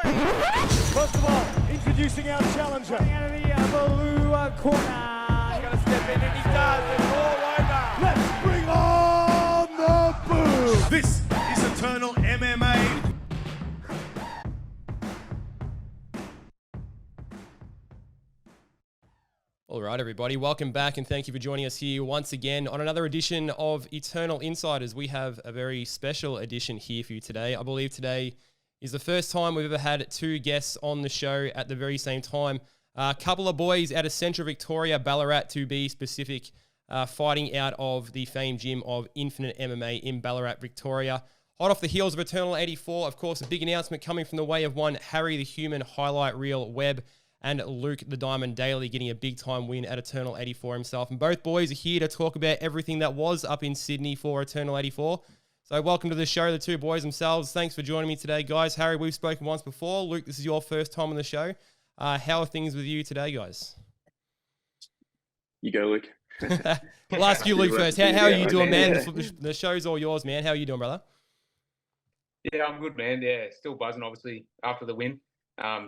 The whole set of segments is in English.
First of all, introducing our challenger. Out of the blue corner. He's going to step in and he does. It's all over. Let's bring on the boom. This is Eternal MMA. All right, everybody, welcome back and thank you for joining us here once again on another edition of Eternal Insiders. We have a very special edition here for you today. I believe today is the first time we've ever had two guests on the show at the very same time. A couple of boys out of Central Victoria, Ballarat to be specific, fighting out of the famed gym of Infinite MMA in Ballarat, Victoria. Hot off the heels of Eternal 84, of course, a big announcement coming from the way of one Harry the Human highlight reel Webb, and Luke the Diamond Daly getting a big-time win at Eternal 84 himself. And both boys are here to talk about everything that was up in Sydney for Eternal 84. So welcome to the show, the two boys themselves. Thanks for joining me today, guys. Harry, we've spoken once before. Luke, this is your first time on the show. How are things with you today, guys? You go, Luke. I'll ask you, Luke, first. How are you doing, man? The show's all yours, man. How are you doing, brother? Yeah, I'm good, man. Yeah, still buzzing, obviously, after the win.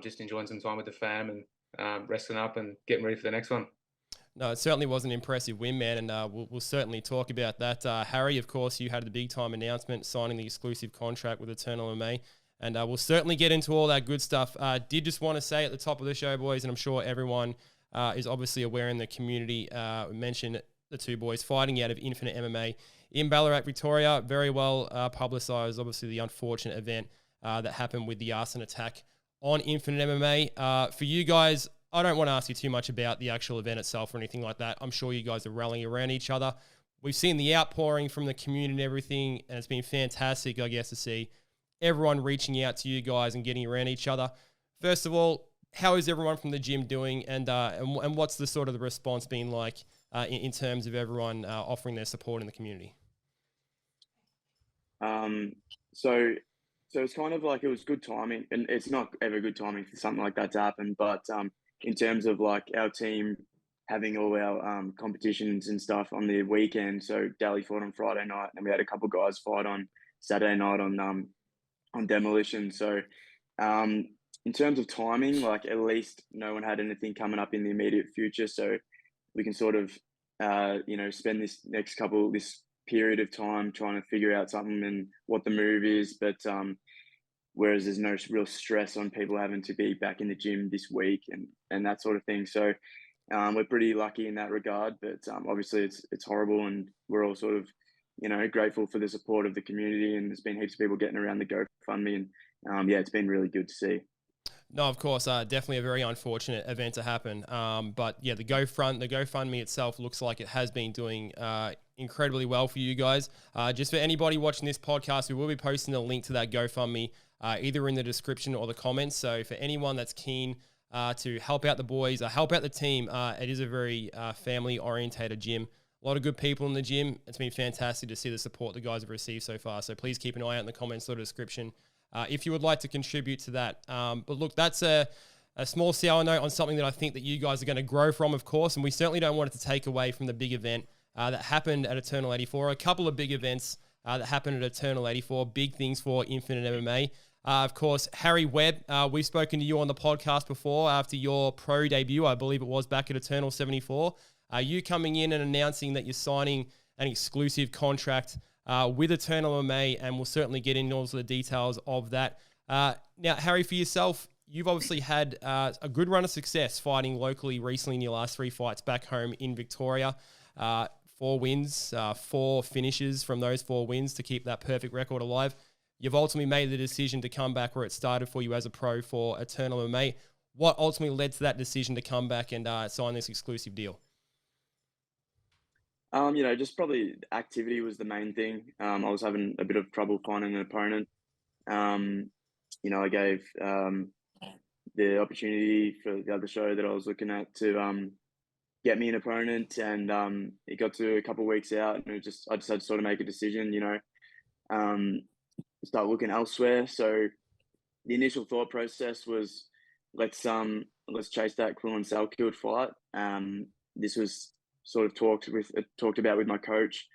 Just enjoying some time with the fam and resting up and getting ready for the next one. No, it certainly was an impressive win, man, and we'll certainly talk about that. Harry, of course, you had the big-time announcement signing the exclusive contract with Eternal MMA, and we'll certainly get into all that good stuff. Did just want to say at the top of the show, boys, and I'm sure everyone is obviously aware in the community, mention the two boys fighting out of Infinite MMA in Ballarat, Victoria. Very well publicised, obviously, the unfortunate event that happened with the arson attack on Infinite MMA. For you guys, I don't want to ask you too much about the actual event itself or anything like that. I'm sure you guys are rallying around each other. We've seen the outpouring from the community and everything, and it's been fantastic, I guess, to see everyone reaching out to you guys and getting around each other. First of all, how is everyone from the gym doing, and what's the sort of the response been like in terms of everyone offering their support in the community? So it's kind of like it was good timing, and it's not ever good timing for something like that to happen. But in terms of like our team having all our competitions and stuff on the weekend, so Daly fought on Friday night, and we had a couple guys fight on Saturday night on Demolition. So in terms of timing, like at least no one had anything coming up in the immediate future, so we can sort of spend this period of time trying to figure out something and what the move is, but whereas there's no real stress on people having to be back in the gym this week and that sort of thing. So we're pretty lucky in that regard, but obviously it's horrible, and we're all sort of grateful for the support of the community, and there's been heaps of people getting around the GoFundMe, and it's been really good to see. No, of course, definitely a very unfortunate event to happen. But yeah, the GoFundMe itself looks like it has been doing incredibly well for you guys. Just for anybody watching this podcast, we will be posting a link to that GoFundMe either in the description or the comments. So for anyone that's keen to help out the boys, help out the team, it is a very family-orientated gym. A lot of good people in the gym. It's been fantastic to see the support the guys have received so far. So please keep an eye out in the comments or the description if you would like to contribute to that. But look, that's a small sour note on something that I think that you guys are going to grow from, of course, and we certainly don't want it to take away from the big event that happened at Eternal 84. A couple of big events that happened at Eternal 84, big things for Infinite MMA. Of course, Harry Webb, we've spoken to you on the podcast before after your pro debut, I believe it was back at Eternal 74. You coming in and announcing that you're signing an exclusive contract with Eternal MMA, and we'll certainly get into all the details of that. Now, Harry, for yourself, you've obviously had a good run of success fighting locally recently in your last 3 fights back home in Victoria. 4 wins, 4 finishes from those 4 wins to keep that perfect record alive. You've ultimately made the decision to come back where it started for you as a pro for Eternal MMA. What ultimately led to that decision to come back and sign this exclusive deal? Just probably activity was the main thing. I was having a bit of trouble finding an opponent. I gave the opportunity for the other show that I was looking at to get me an opponent, and it got to a couple of weeks out, and I just had to sort of make a decision, start looking elsewhere. So the initial thought process was let's chase that Quillan Salkeld fight. This was sort of talked about with my coach,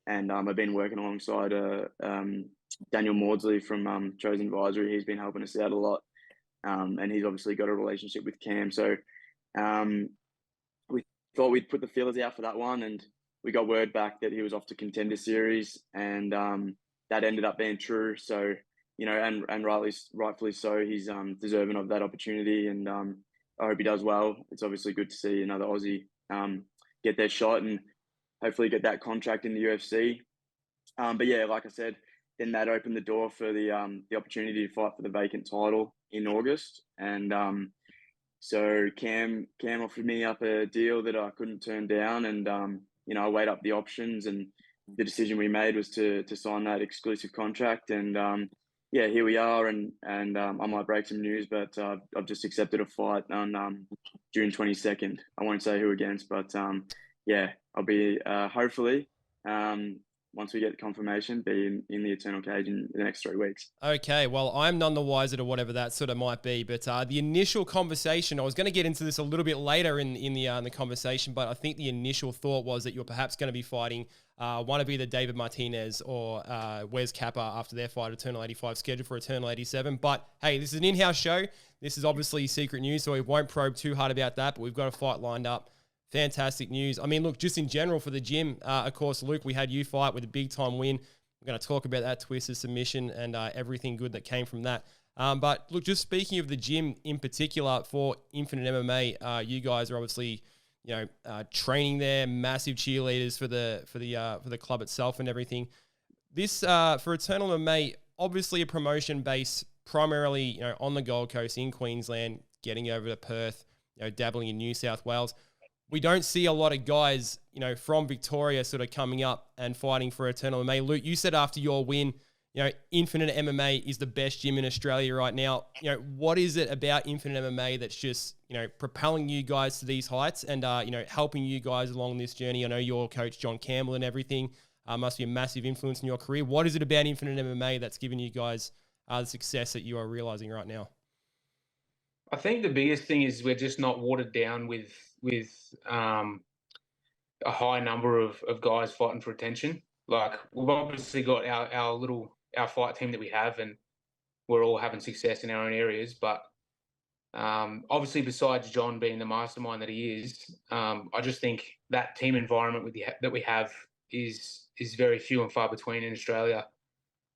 and I've been working alongside Daniel Maudsley from Chosen Advisory. He's been helping us out a lot and he's obviously got a relationship with Cam. So we thought we'd put the feelers out for that one, and we got word back that he was off to Contender Series, and that ended up being true. So, and rightfully so, he's deserving of that opportunity, and I hope he does well. It's obviously good to see another Aussie get their shot and hopefully get that contract in the UFC. But yeah, like I said, then that opened the door for the opportunity to fight for the vacant title in August, and so Cam offered me up a deal that I couldn't turn down, and I weighed up the options, and the decision we made was to sign that exclusive contract, and yeah, here we are, and I might break some news, but I've just accepted a fight on June 22nd. I won't say who against, but yeah, I'll be hopefully once we get confirmation, be in the Eternal Cage in the next 3 weeks. Okay, well, I'm none the wiser to whatever that sort of might be, but the initial conversation, I was going to get into this a little bit later in the conversation, but I think the initial thought was that you're perhaps going to be fighting one of either David Martinez or Wes Kappa after their fight, Eternal 85, scheduled for Eternal 87. But hey, this is an in-house show. This is obviously secret news, so we won't probe too hard about that, but we've got a fight lined up. Fantastic news. I mean, look, just in general for the gym, of course, Luke, we had you fight with a big-time win. We're going to talk about that twisted submission and everything good that came from that. But look, just speaking of the gym in particular for Infinite MMA, you guys are obviously, training there, massive cheerleaders for the club itself and everything. This for Eternal MMA, obviously a promotion based primarily, on the Gold Coast in Queensland, getting over to Perth, dabbling in New South Wales. We don't see a lot of guys, from Victoria sort of coming up and fighting for Eternal MMA. Luke, you said after your win, Infinite MMA is the best gym in Australia right now. What is it about Infinite MMA that's just, propelling you guys to these heights and, helping you guys along this journey? I know your coach, John Campbell, and everything must be a massive influence in your career. What is it about Infinite MMA that's giving you guys the success that you are realizing right now? I think the biggest thing is we're just not watered down with a high number of guys fighting for attention. Like, we've obviously got our fight team that we have, and we're all having success in our own areas. But obviously, besides John being the mastermind that he is, I just think that team environment that we have is very few and far between in Australia,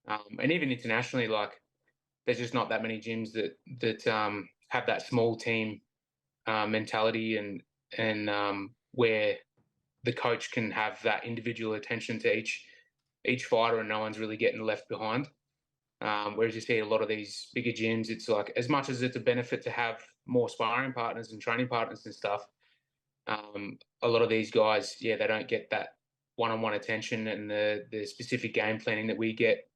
and even internationally. Like, there's just not that many gyms that have that small team mentality and where the coach can have that individual attention to each fighter, and no one's really getting left behind. Whereas you see a lot of these bigger gyms, it's like, as much as it's a benefit to have more sparring partners and training partners and stuff, a lot of these guys, they don't get that one-on-one attention and the specific game planning that we get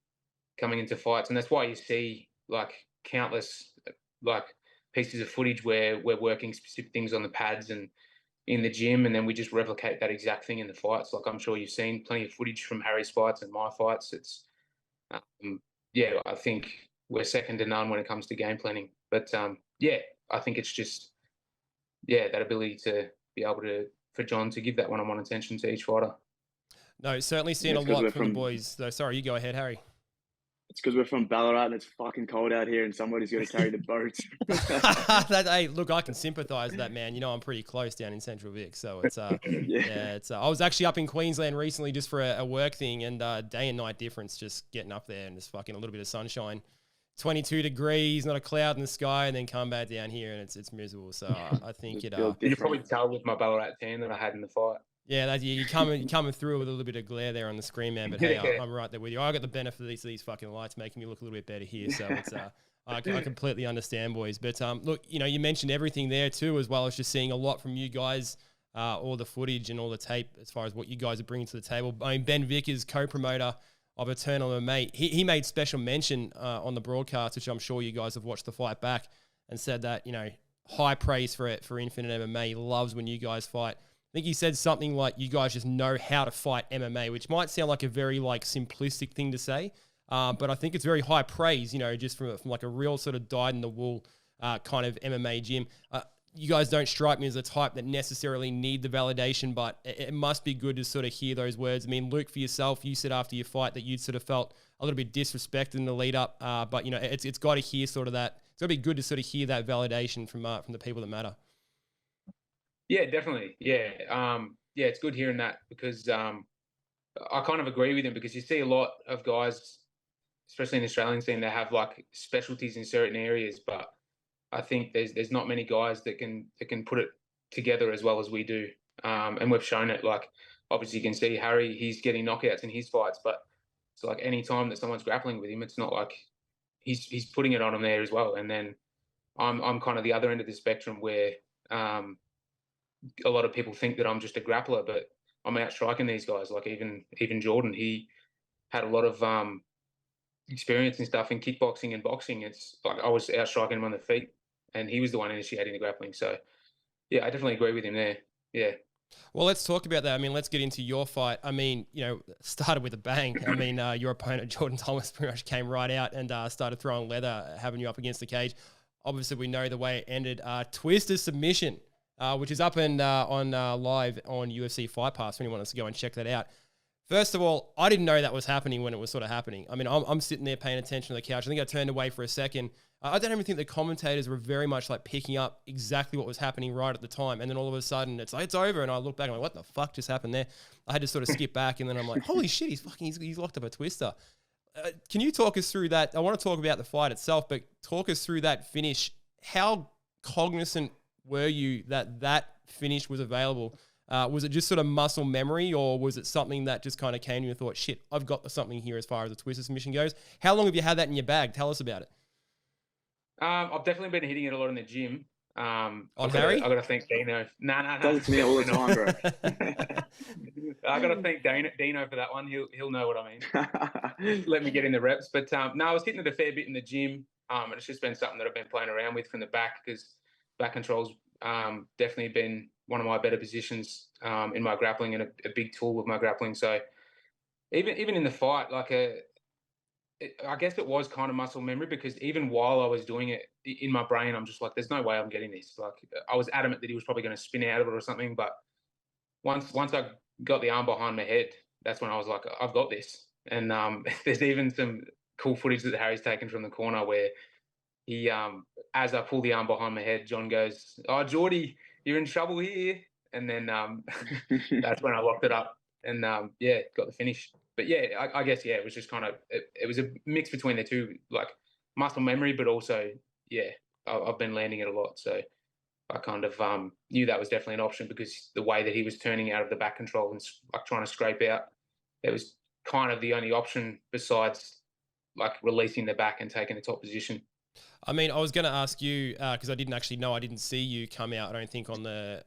coming into fights. And that's why you see like countless like pieces of footage where we're working specific things on the pads and in the gym, and then we just replicate that exact thing in the fights. Like, I'm sure you've seen plenty of footage from Harry's fights and my fights. It's I think we're second to none when it comes to game planning. But I think it's just that ability to be able for John to give that one-on-one attention to each fighter. No, certainly seen a lot from the boys. Though, sorry, you go ahead, Harry. It's because we're from Ballarat and it's fucking cold out here, and somebody's got to carry the boats. Hey, look, I can sympathise with that, man. I'm pretty close down in Central Vic, so it's I was actually up in Queensland recently just for a work thing, and day and night difference, just getting up there and just fucking a little bit of sunshine, 22 degrees, not a cloud in the sky, and then come back down here and it's miserable. So I think you can probably tell with my Ballarat tan that I had in the fight. Yeah, you're coming through with a little bit of glare there on the screen, man. But hey, I'm right there with you. I got the benefit of these fucking lights making me look a little bit better here, so it's I completely understand, boys. But look, you mentioned everything there too, as well as just seeing a lot from you guys, all the footage and all the tape as far as what you guys are bringing to the table. I mean, Ben Vickers, co-promoter of Eternal MMA, he made special mention on the broadcast, which I'm sure you guys have watched the fight back, and said that high praise for Infinite MMA. He loves when you guys fight. I think he said something like, you guys just know how to fight MMA, which might sound like a very simplistic thing to say, but I think it's very high praise, just from like a real sort of dyed-in-the-wool kind of MMA gym. You guys don't strike me as a type that necessarily need the validation, but it must be good to sort of hear those words. I mean, Luke, for yourself, you said after your fight that you'd sort of felt a little bit disrespected in the lead up, but it's got to hear sort of that it's gonna be good to sort of hear that validation from the people that matter. Yeah, definitely. Yeah. Yeah, it's good hearing that because I kind of agree with him because you see a lot of guys, especially in the Australian scene, that have like specialties in certain areas, but I think there's not many guys that can put it together as well as we do. And we've shown it. Like obviously you can see Harry, he's getting knockouts in his fights, but it's like any time that someone's grappling with him, it's not like he's putting it on him there as well. And then I'm kind of the other end of the spectrum where a lot of people think that I'm just a grappler, but I'm out striking these guys. Like even Jordan, he had a lot of experience and stuff in kickboxing and boxing. It's like I was out striking him on the feet, and he was the one initiating the grappling. So yeah, I definitely agree with him there. Yeah. Well, let's talk about that. I mean, let's get into your fight. I mean, started with a bang. I mean, your opponent, Jordan Thomas, pretty much came right out and started throwing leather, having you up against the cage. Obviously, we know the way it ended. Twister submission, which is up and on live on UFC Fight Pass. If anyone wants to go and check that out. First of all, I didn't know that was happening when it was sort of happening. I mean, I'm sitting there paying attention to the couch. I think I turned away for a second. I don't even think the commentators were very much like picking up exactly what was happening right at the time. And then all of a sudden it's like, it's over. And I look back and I'm like, what the fuck just happened there? I had to sort of skip back and then I'm like, holy shit, he's locked up a twister. Can you talk us through that? I want to talk about the fight itself, but talk us through that finish. How cognizant were you that finish was available? Was it just sort of muscle memory, or was it something that just kind of came to you and thought, shit, I've got something here as far as the twister submission goes? How long have you had that in your bag? Tell us about it. I've definitely been hitting it a lot in the gym. On Harry? I got to thank Dino. No. Does it to me all the time, bro. I got to thank Dino for that one. He'll know what I mean. Let me get in the reps. But no, I was hitting it a fair bit in the gym. And it's just been something that I've been playing around with from the back, because back control's definitely been one of my better positions in my grappling and a big tool with my grappling. So even in the fight, like I guess it was kind of muscle memory, because even while I was doing it in my brain, I'm just like, there's no way I'm getting this. Like I was adamant that he was probably going to spin out of it or something. But once I got the arm behind my head, that's when I was like, I've got this. And there's even some cool footage that Harry's taken from the corner where he, as I pull the arm behind my head, John goes, "Oh, Geordie, you're in trouble here." And then that's when I locked it up and got the finish. But yeah, I guess, it was just kind of, it was a mix between the two, like muscle memory, but also, I've been landing it a lot. So I kind of knew that was definitely an option, because the way that he was turning out of the back control and like trying to scrape out, it was kind of the only option besides like releasing the back and taking the top position. I mean, I was going to ask you because I didn't see you come out, I don't think, on the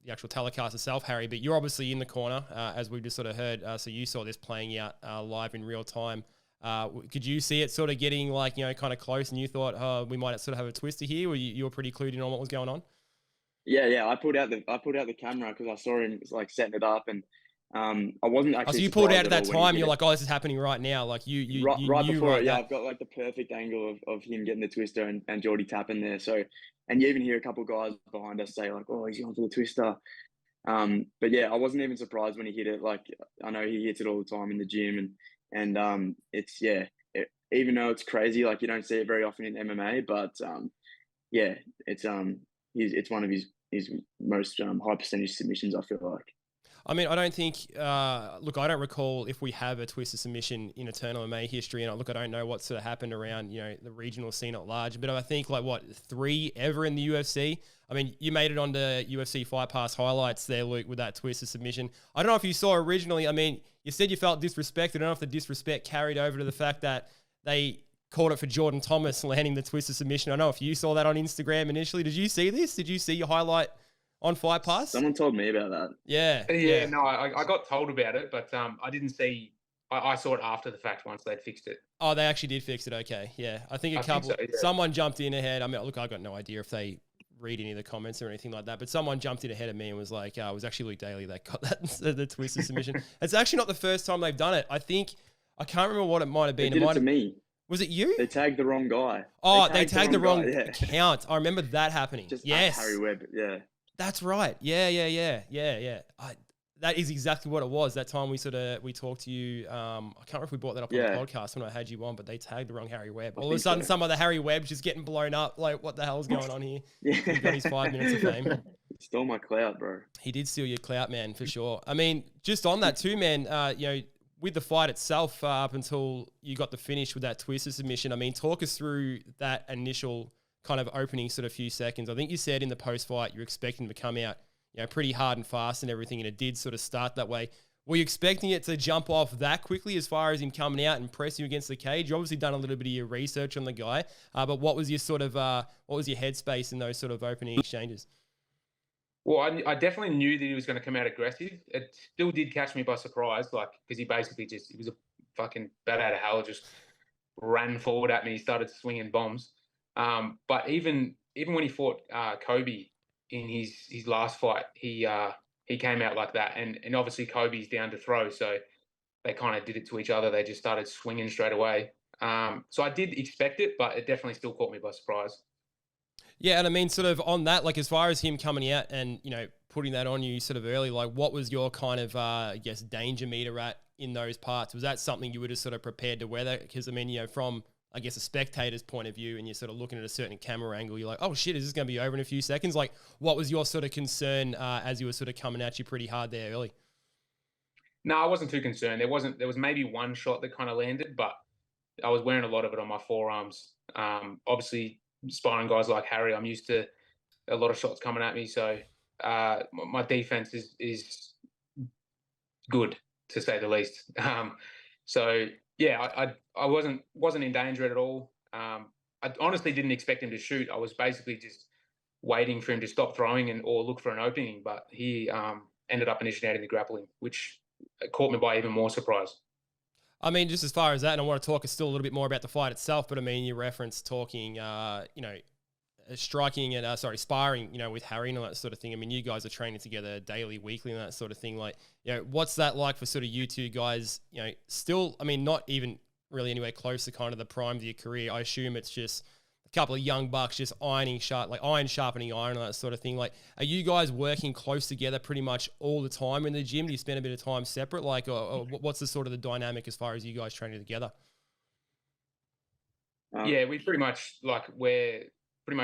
actual telecast itself, Harry. But you're obviously in the corner, as we've just sort of heard. So you saw this playing out live in real time. Could you see it sort of getting like kind of close, and you thought, oh, we might sort of have a twister here? Or you were pretty clued in on what was going on? Yeah. I pulled out the camera because I saw him like setting it up, and I wasn't actually. So you pulled out at that time. You're like, oh, this is happening right now. Like you right knew before. right Yeah, that. I've got like the perfect angle of him getting the twister and Geordie tapping there. So, and you even hear a couple of guys behind us say like, "Oh, he's going for the twister." But yeah, I wasn't even surprised when he hit it. Like I know he hits it all the time in the gym, and it's even though it's crazy, like you don't see it very often in MMA, but it's one of his most high percentage submissions, I feel like. I mean, I don't think, I don't recall if we have a twister submission in Eternal MMA history. And I don't know what sort of happened around, the regional scene at large. But I think 3 ever in the UFC. I mean, you made it onto UFC Fight Pass highlights there, Luke, with that twister submission. I don't know if you saw originally. I mean, you said you felt disrespected. I don't know if the disrespect carried over to the fact that they called it for Jordan Thomas landing the twister submission. I don't know if you saw that on Instagram initially. Did you see this? Did you see your highlight on Fight Pass? Someone told me about that. Yeah. No, I got told about it, but I didn't see. I saw it after the fact once they'd fixed it. Oh, they actually did fix it. Okay, yeah. I think someone jumped in ahead. I mean, look, I got no idea if they read any of the comments or anything like that, but someone jumped in ahead of me and was like, it was actually Luke Daly that got the twister submission. It's actually not the first time they've done it. I can't remember what it might have been. They did it to me. Was it you? They tagged the wrong guy. Oh, they tagged the wrong account. I remember that happening. Just yes. Harry Webb, yeah. That's right. Yeah. that is exactly what it was. That time we talked to you. I can't remember if we brought that up on the podcast when I had you on, but they tagged the wrong Harry Webb. All of a sudden, some of the Harry Webb's just getting blown up. Like, what the hell's going on here? He got his 5 minutes of fame. He stole my clout, bro. He did steal your clout, man, for sure. I mean, just on that too, man. With the fight itself, up until you got the finish with that twister submission. I mean, talk us through that initial kind of opening sort of few seconds. I think you said in the post-fight you're expecting him to come out, pretty hard and fast and everything, and it did sort of start that way. Were you expecting it to jump off that quickly as far as him coming out and pressing you against the cage? You obviously done a little bit of your research on the guy, but what was your sort of what was your headspace in those sort of opening exchanges? Well, I definitely knew that he was going to come out aggressive. It still did catch me by surprise, because he basically he was a fucking bat out of hell, just ran forward at me. He started swinging bombs. But even when he fought Kobe in his last fight, he came out like that. And obviously Kobe's down to throw, so they kind of did it to each other. They just started swinging straight away. So I did expect it, but it definitely still caught me by surprise. Yeah, and I mean, sort of on that, like as far as him coming out and, putting that on you sort of early, like what was your kind of, danger meter at in those parts? Was that something you were just sort of prepared to weather? Because, I mean, from, I guess, a spectator's point of view and you're sort of looking at a certain camera angle, you're like, oh shit, is this going to be over in a few seconds? Like, what was your sort of concern as you were sort of coming at you pretty hard there early? No, I wasn't too concerned. There was maybe one shot that kind of landed, but I was wearing a lot of it on my forearms. Obviously, sparring guys like Harry, I'm used to a lot of shots coming at me, so my defense is good, to say the least. So yeah, I wasn't in danger at all. I honestly didn't expect him to shoot. I was basically just waiting for him to stop throwing or look for an opening, but he ended up initiating the grappling, which caught me by even more surprise. I mean, just as far as that, and I want to talk still a little bit more about the fight itself, but I mean, you referenced talking, striking and, sparring, with Harry and all that sort of thing. I mean, you guys are training together daily, weekly and that sort of thing. Like, what's that like for sort of you two guys, still, I mean, not even really anywhere close to kind of the prime of your career. I assume it's just a couple of young bucks just iron sharpening iron and that sort of thing. Like, are you guys working close together pretty much all the time in the gym? Do you spend a bit of time separate? Like, or what's the sort of the dynamic as far as you guys training together? Yeah, we're pretty much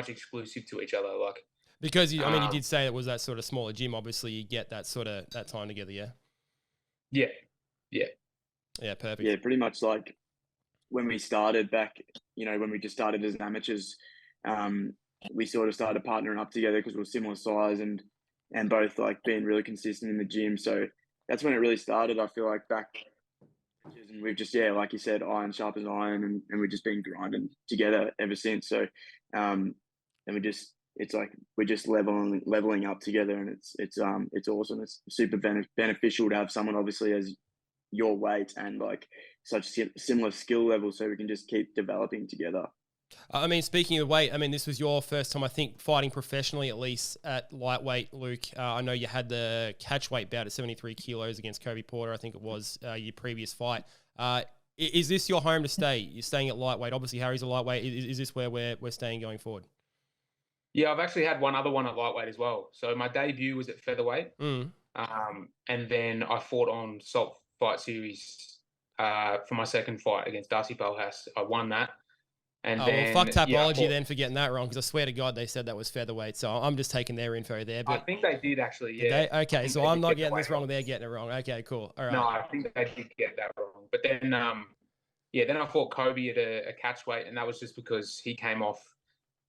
exclusive to each other. Like, because you did say it was that sort of smaller gym. Obviously, you get that sort of that time together. Yeah. Yeah. Perfect. Yeah, pretty much like when we started back, when we just started as amateurs, we sort of started partnering up together because we were similar size and both like being really consistent in the gym. So that's when it really started. I feel like back, and we've just, like you said, iron sharp as iron, and we've just been grinding together ever since. So, and it's like we're just leveling up together, and it's awesome. It's super beneficial to have someone obviously as your weight and like such similar skill levels, so we can just keep developing together. I mean, speaking of weight, I mean, this was your first time, I think, fighting professionally, at least at lightweight, Luke. I know you had the catch weight bout at 73 kilos against Kobe Porter, I think it was your previous fight. Is this your home to stay? You're staying at lightweight. Obviously, Harry's a lightweight. Is this where we're staying going forward? Yeah, I've actually had one other one at lightweight as well. So my debut was at featherweight. And then I fought on Salt Fight Series for my second fight against Darcy Balhas. I won that. And then, fuck Tapology then for getting that wrong, because I swear to God they said that was featherweight. So I'm just taking their info there. But I think they did actually, yeah. Okay, so I'm not getting this wrong. They're getting it wrong. Okay, cool. All right. No, I think they did get that wrong. But then, then I fought Kobe at a catch weight, and that was just because he came off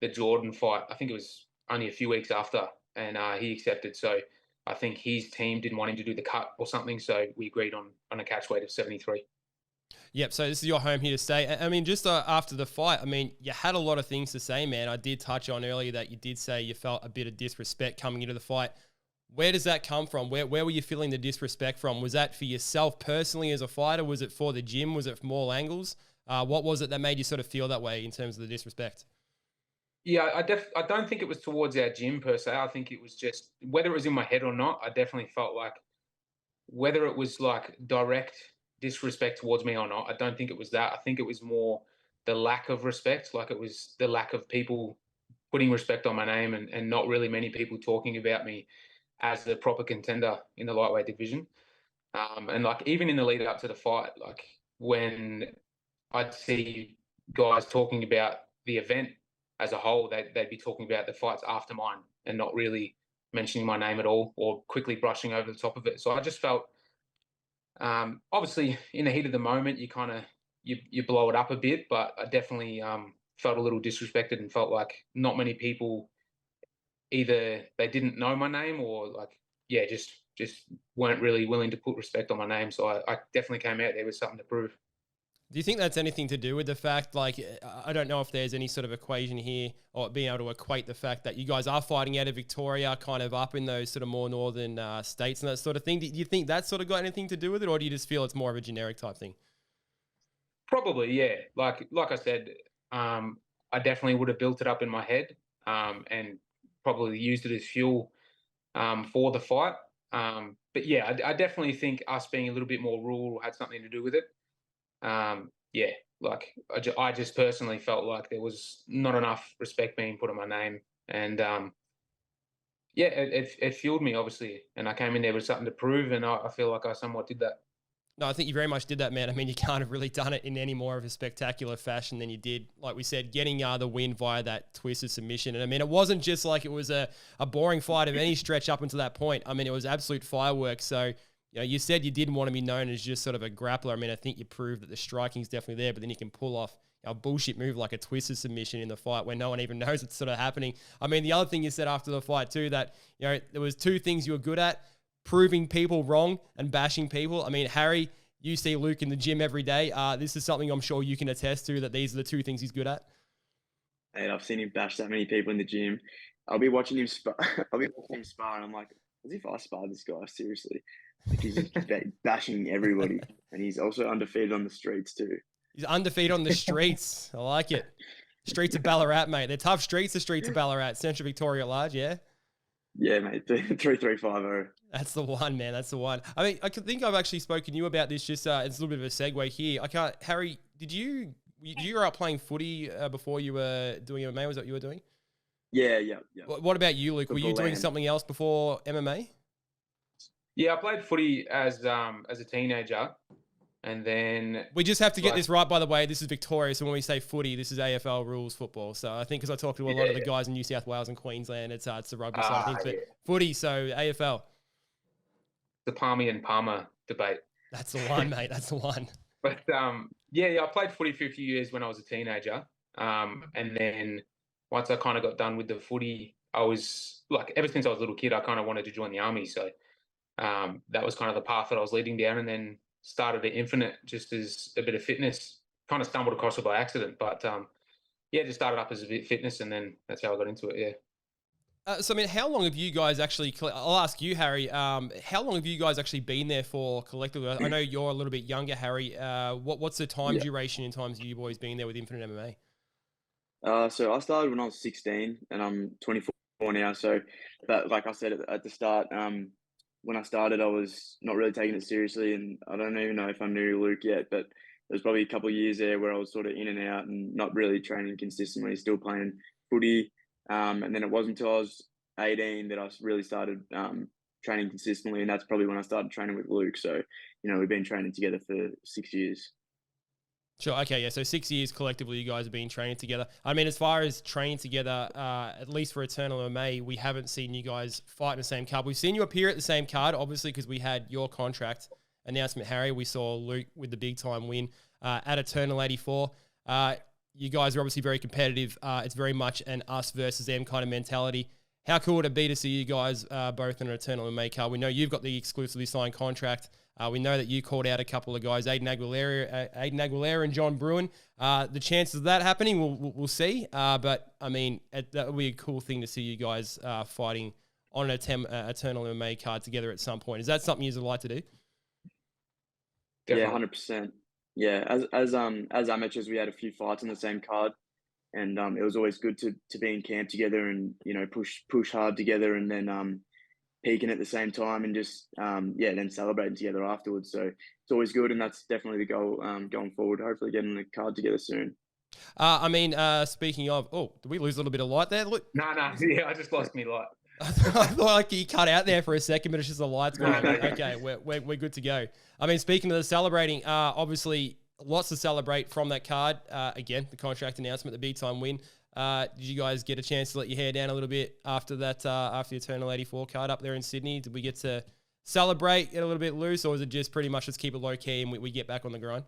the Jordan fight. I think it was only a few weeks after, and he accepted. So I think his team didn't want him to do the cut or something, so we agreed on a catch weight of 73. Yep, so this is your home here to stay. I mean, just after the fight, I mean, you had a lot of things to say, man. I did touch on earlier that you did say you felt a bit of disrespect coming into the fight. Where does that come from? Where were you feeling the disrespect from? Was that for yourself personally as a fighter? Was it for the gym? Was it from all angles? What was it that made you sort of feel that way in terms of the disrespect? Yeah, I don't think it was towards our gym per se. I think it was just, whether it was in my head or not, I definitely felt like whether it was like direct disrespect towards me or not, I don't think it was that. I think it was more the lack of respect. Like it was the lack of people putting respect on my name and not really many people talking about me as a proper contender in the lightweight division. And like even in the lead up to the fight, like when I'd see guys talking about the event as a whole, they'd be talking about the fights after mine and not really mentioning my name at all or quickly brushing over the top of it. So I just felt, obviously in the heat of the moment, you kind of, you blow it up a bit, but I definitely felt a little disrespected and felt like not many people, either they didn't know my name or like, yeah, just weren't really willing to put respect on my name. So I definitely came out there with something to prove. Do you think that's anything to do with the fact, like, I don't know if there's any sort of equation here or being able to equate the fact that you guys are fighting out of Victoria, kind of up in those sort of more northern states and that sort of thing. Do you think that's sort of got anything to do with it, or do you just feel it's more of a generic type thing? Probably, yeah. Like I said, I definitely would have built it up in my head and probably used it as fuel for the fight. But yeah, I definitely think us being a little bit more rural had something to do with it. Yeah, like I just personally felt like there was not enough respect being put on my name, and yeah, it fueled me obviously, and I came in there with something to prove, and I feel like I somewhat did that. No, I think you very much did that, man. I mean, you can't have really done it in any more of a spectacular fashion than you did. Like we said, getting the win via that twisted submission. And I mean, it wasn't just like it was a boring fight of any stretch up until that point. I mean, it was absolute fireworks. So, you know, you said you didn't want to be known as just sort of a grappler. I mean, I think you proved that the striking's definitely there, but then you can pull off a bullshit move like a twisted submission in the fight where no one even knows it's sort of happening. I mean, the other thing you said after the fight too, that, you know, there was two things you were good at: proving people wrong and bashing people. I mean, Harry, you see Luke in the gym every day. This is something I'm sure you can attest to, that these are the two things he's good at. And I've seen him bash that many people in the gym. I'll be watching him spar, and I'm like, as if I sparred this guy, seriously. Like he's just bashing everybody, and he's also undefeated on the streets too. He's undefeated on the streets. I like it. Streets of Ballarat, mate. They're tough streets, the streets of Ballarat. Central Victoria at large, yeah? Yeah, mate. 3350. That's the one, man. That's the one. I mean, I think I've actually spoken to you about this. Just it's a little bit of a segue here. Harry, did you grow up playing footy before you were doing MMA? Was that what you were doing? Yeah. What about you, Luke? Were you doing something else before MMA? Yeah, I played footy as a teenager, and then we just have to get this right. By the way, this is Victoria, so when we say footy, this is AFL rules football. So I think because I talked to a lot of the guys in New South Wales and Queensland, it's the rugby side of things, but footy, so AFL. The Palmy and Palmer debate. That's the one, mate. That's the one. But yeah, I played footy for a few years when I was a teenager, and then once I kind of got done with the footy, I was like, ever since I was a little kid, I kind of wanted to join the army. So that was kind of the path that I was leading down, and then started at Infinite just as a bit of fitness. Kind of stumbled across it by accident, but yeah, just started up as a bit of fitness, and then that's how I got into it. Yeah. So, I mean, how long have you guys actually, I'll ask you, Harry, how long have you guys actually been there for collectively? I know you're a little bit younger, Harry. What's the time duration in terms of you boys being there with Infinite MMA? So I started when I was 16, and I'm 24 now. So, but like I said at the start, when I started, I was not really taking it seriously, and I don't even know if I knew Luke yet, but there was probably a couple of years there where I was sort of in and out and not really training consistently, still playing footy. And then it wasn't until I was 18 that I really started training consistently, and that's probably when I started training with Luke. So, you know, we've been training together for 6 years. Sure. Okay. Yeah. So 6 years collectively, you guys have been training together. I mean, as far as training together, at least for Eternal MMA, we haven't seen you guys fight in the same card. We've seen you appear at the same card, obviously, because we had your contract announcement, Harry. We saw Luke with the big time win at Eternal 84. You guys are obviously very competitive. It's very much an us versus them kind of mentality. How cool would it be to see you guys both in an Eternal MMA card? We know you've got the exclusively signed contract. We know that you called out a couple of guys, Aiden Aguilera and John Bruin. The chances of that happening, we'll see. But, I mean, that would be a cool thing to see you guys fighting on an Eternal MMA card together at some point. Is that something you'd like to do? Definitely. Yeah, 100%. Yeah, as amateurs, we had a few fights on the same card, and it was always good to be in camp together and, you know, push hard together, and then peaking at the same time, and just then celebrating together afterwards. So it's always good, and that's definitely the goal going forward. Hopefully, getting the card together soon. I mean, speaking of, did we lose a little bit of light there? Look. No, yeah, I just lost me light. I thought like you cut out there for a second, but it's just the lights going. Okay, we're good to go. I mean, speaking of the celebrating, obviously lots to celebrate from that card. Again, the contract announcement, the big time win. Did you guys get a chance to let your hair down a little bit after that? After the Eternal 84 card up there in Sydney, did we get to celebrate, get a little bit loose, or was it just pretty much just keep it low key and we get back on the grind?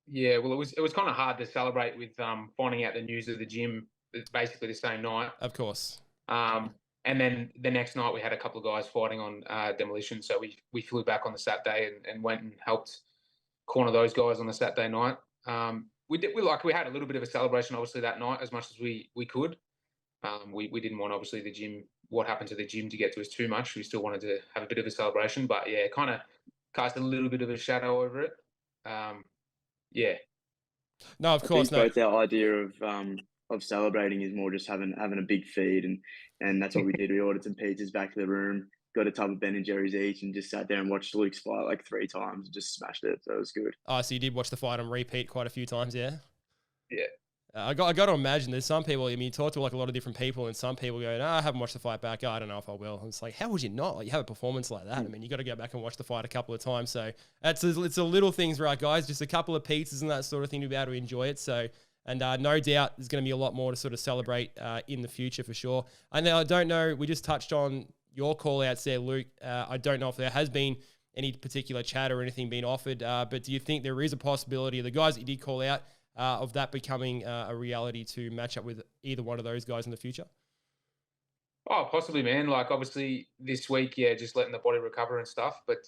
Yeah, well, it was kind of hard to celebrate with finding out the news of the gym basically the same night. Of course. And then the next night we had a couple of guys fighting on demolition, so we flew back on the Saturday and went and helped corner those guys on the Saturday night. We had a little bit of a celebration obviously that night as much as we could. We didn't want obviously what happened to the gym to get to us too much. We still wanted to have a bit of a celebration, but yeah, kind of cast a little bit of a shadow over it. Yeah. No, of course. Both our idea of celebrating is more just having a big feed, and that's what we did. We ordered some pizzas back to the room, got a tub of Ben and Jerry's each, and just sat there and watched Luke's fight like 3 times and just smashed it. So it was good. Oh, so you did watch the fight on repeat quite a few times, yeah? Yeah. I got to imagine there's some people, I mean, you talk to like a lot of different people and some people go, no, I haven't watched the fight back. I don't know if I will. And it's like, how would you not? Like, you have a performance like that. I mean, you got to go back and watch the fight a couple of times. So it's a little things, right, guys? Just a couple of pizzas and that sort of thing to be able to enjoy it. So, and no doubt there's going to be a lot more to sort of celebrate in the future for sure. And I don't know, we just touched on your call outs there, Luke. I don't know if there has been any particular chat or anything being offered, but do you think there is a possibility of the guys that you did call out of that becoming a reality to match up with either one of those guys in the future? Oh, possibly, man. Like, obviously, this week, yeah, just letting the body recover and stuff. But,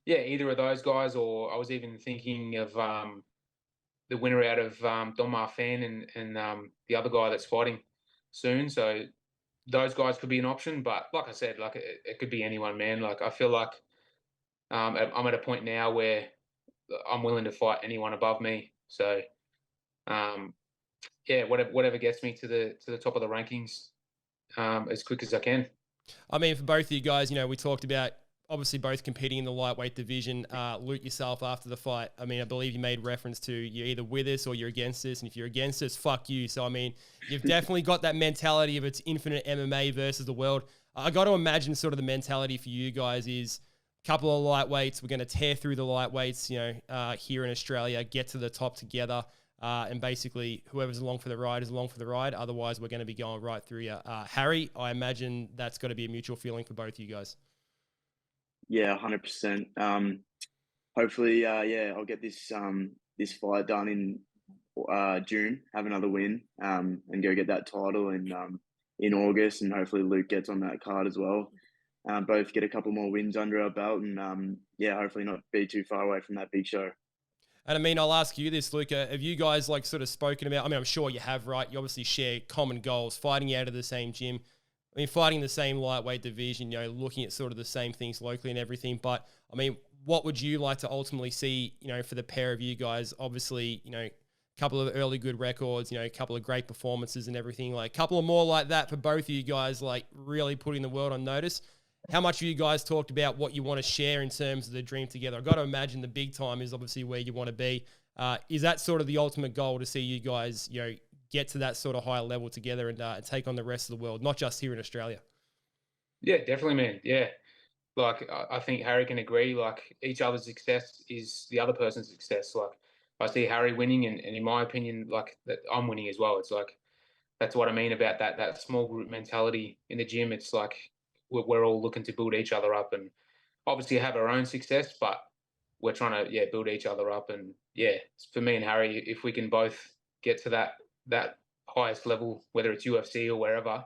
yeah, either of those guys, or I was even thinking of the winner out of Don Marfan and the other guy that's fighting soon. So those guys could be an option. But like I said, like it could be anyone, man. Like, I feel like I'm at a point now where I'm willing to fight anyone above me. So, yeah, whatever gets me to the top of the rankings as quick as I can. I mean, for both of you guys, you know, we talked about obviously both competing in the lightweight division. Luke, yourself after the fight, I mean, I believe you made reference to you're either with us or you're against us. And if you're against us, fuck you. So, I mean, you've definitely got that mentality of it's Infinite MMA versus the world. I got to imagine sort of the mentality for you guys is a couple of lightweights. We're going to tear through the lightweights, you know, here in Australia, get to the top together. And basically, whoever's along for the ride is along for the ride. Otherwise, we're going to be going right through you. Harry, I imagine that's got to be a mutual feeling for both of you guys. Yeah, 100%. Hopefully, yeah, I'll get this fight done in June, have another win, and go get that title in August, and hopefully Luke gets on that card as well. Both get a couple more wins under our belt, and yeah, hopefully not be too far away from that big show. And I mean, I'll ask you this, Luca. Have you guys like sort of spoken about, I mean, I'm sure you have, right? You obviously share common goals, fighting out of the same gym. I mean, fighting the same lightweight division, you know, looking at sort of the same things locally and everything. But, I mean, what would you like to ultimately see, you know, for the pair of you guys? Obviously, you know, a couple of early good records, you know, a couple of great performances and everything. Like, a couple of more like that for both of you guys, like, really putting the world on notice. How much of you guys talked about what you want to share in terms of the dream together? I've got to imagine the big time is obviously where you want to be. Is that sort of the ultimate goal to see you guys, you know, get to that sort of high level together and take on the rest of the world, not just here in Australia? Yeah, definitely, man. Yeah. Like, I think Harry can agree, like, each other's success is the other person's success. Like, I see Harry winning and in my opinion, like, that I'm winning as well. It's like, that's what I mean about that small group mentality in the gym. It's like, we're all looking to build each other up and obviously have our own success, but we're trying to, build each other up. And yeah, for me and Harry, if we can both get to that highest level, whether it's UFC or wherever,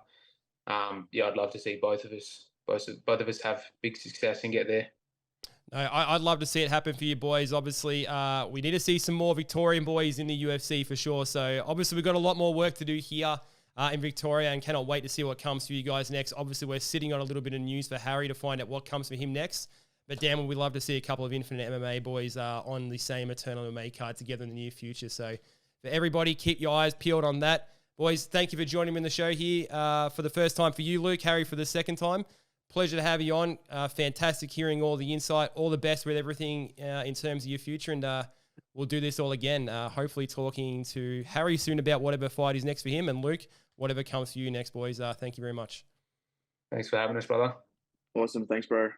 I'd love to see both of us have big success and get there. No, I'd love to see it happen for you boys. Obviously, we need to see some more Victorian boys in the UFC for sure. So obviously we've got a lot more work to do here in Victoria and cannot wait to see what comes for you guys next. Obviously, we're sitting on a little bit of news for Harry to find out what comes for him next. But damn, we'd love to see a couple of Infinite MMA boys on the same Eternal MMA card together in the near future. So for everybody, keep your eyes peeled on that. Boys, thank you for joining me in the show here for the first time for you, Luke. Harry for the second time. Pleasure to have you on. Fantastic hearing all the insight. All the best with everything in terms of your future. And we'll do this all again. Hopefully talking to Harry soon about whatever fight is next for him, and Luke, whatever comes for you next, boys. Thank you very much. Thanks for having us, brother. Awesome. Thanks, bro.